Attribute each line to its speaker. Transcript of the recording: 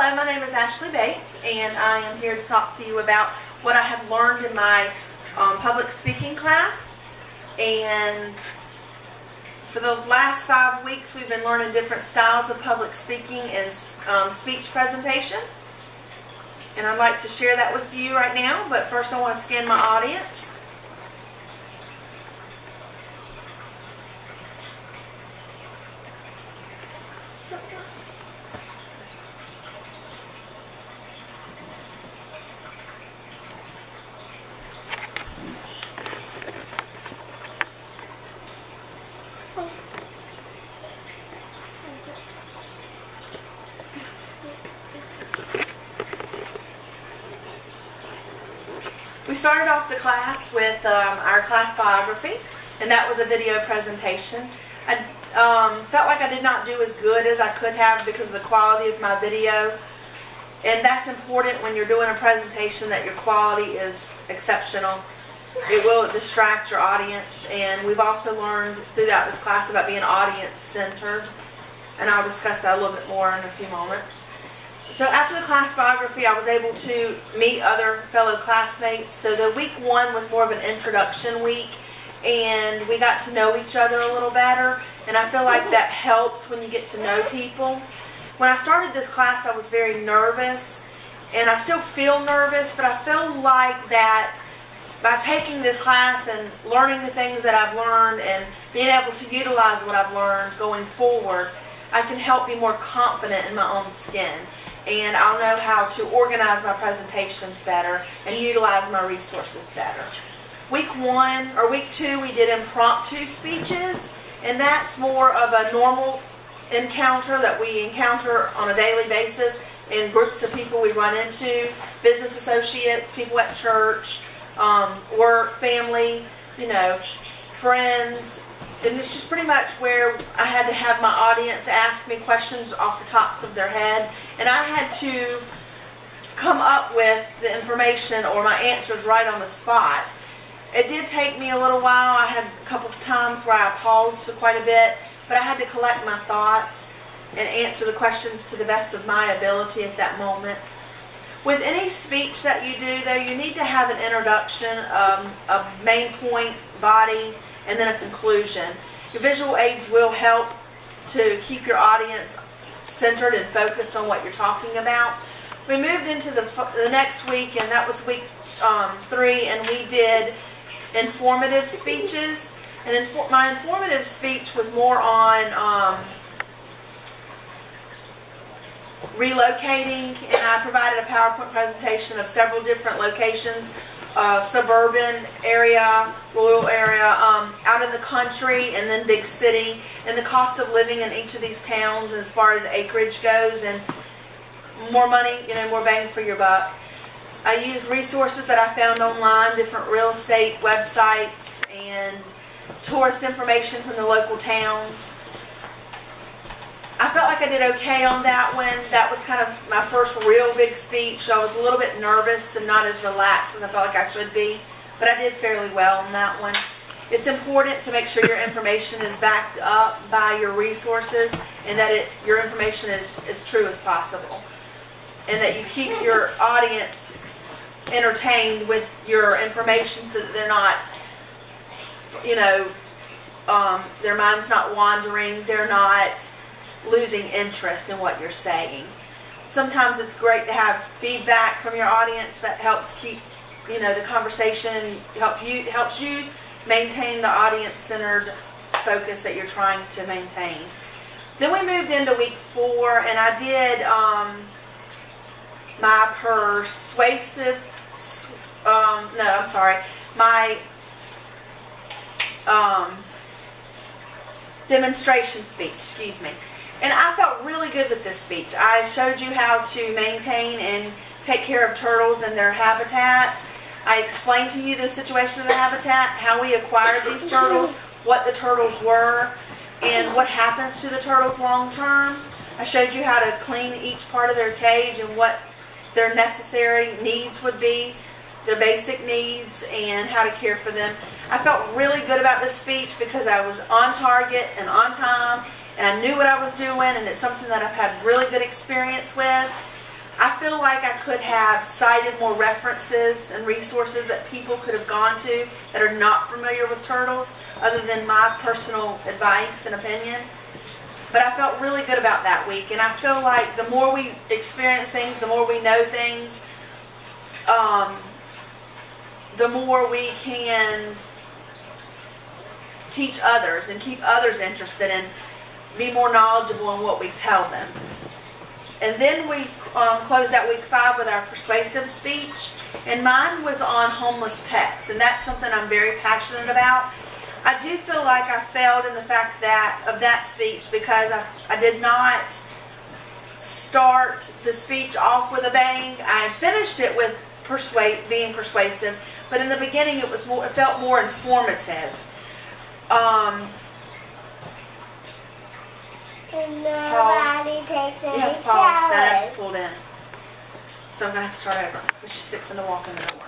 Speaker 1: Hello, my name is Ashley Bates, and I am here to talk to you about what I have learned in my public speaking class. And for the last 5 weeks, we've been learning different styles of public speaking and speech presentation. And I'd like to share that with you right now, but first I want to scan my audience. We started off the class with our class biography, and that was a video presentation. I felt like I did not do as good as I could have because of the quality of my video, and that's important when you're doing a presentation, that your quality is exceptional. It will distract your audience, and we've also learned throughout this class about being audience-centered, and I'll discuss that a little bit more in a few moments. So after the class biography, I was able to meet other fellow classmates. So the week 1 was more of an introduction week, and we got to know each other a little better, and I feel like that helps when you get to know people. When I started this class, I was very nervous, and I still feel nervous, but I feel like that by taking this class and learning the things that I've learned and being able to utilize what I've learned going forward, I can help be more confident in my own skin. And I'll know how to organize my presentations better and utilize my resources better. Week 2, we did impromptu speeches, and that's more of a normal encounter that we encounter on a daily basis in groups of people we run into, business associates, people at church, work, family, friends. And it's just pretty much where I had to have my audience ask me questions off the tops of their head, and I had to come up with the information or my answers right on the spot. It did take me a little while. I had a couple of times where I paused quite a bit, but I had to collect my thoughts and answer the questions to the best of my ability at that moment. With any speech that you do, though, you need to have an introduction, a main point, body, and then a conclusion. Your visual aids will help to keep your audience centered and focused on what you're talking about. We moved into the next week, and that was week 3, and we did informative speeches. And my informative speech was more on relocating, and I provided a PowerPoint presentation of several different locations. Suburban area, rural area, out in the country, and then big city, and the cost of living in each of these towns as far as acreage goes, and more money, more bang for your buck. I used resources that I found online, different real estate websites, and tourist information from the local towns. I felt like I did okay on that one. That was kind of my first real big speech. I was a little bit nervous and not as relaxed as I felt like I should be, but I did fairly well on that one. It's important to make sure your information is backed up by your resources, and that your information is as true as possible, and that you keep your audience entertained with your information so that they're not, their mind's not wandering, they're not losing interest in what you're saying. Sometimes it's great to have feedback from your audience that helps keep, the conversation, and helps you maintain the audience-centered focus that you're trying to maintain. Then we moved into week 4, and I did my demonstration speech, excuse me. And I felt really good with this speech. I showed you how to maintain and take care of turtles and their habitat. I explained to you the situation of the habitat, how we acquired these turtles, what the turtles were, and what happens to the turtles long term. I showed you how to clean each part of their cage and what their necessary needs would be, their basic needs, and how to care for them. I felt really good about this speech because I was on target and on time, and I knew what I was doing, and it's something that I've had really good experience with. I feel like I could have cited more references and resources that people could have gone to that are not familiar with turtles, other than my personal advice and opinion. But I felt really good about that week, and I feel like the more we experience things, the more we know things, the more we can teach others and keep others interested and be more knowledgeable in what we tell them. And then we closed out week 5 with our persuasive speech, and mine was on homeless pets, and that's something I'm very passionate about. I do feel like I failed in the fact of that speech because I did not start the speech off with a bang. I finished it with being persuasive, but in the beginning it felt more informative.
Speaker 2: Nobody takes any
Speaker 1: You have to pause. That I
Speaker 2: showers.
Speaker 1: just pulled in. So I'm going to have to start over. She's fixing to walk in the door.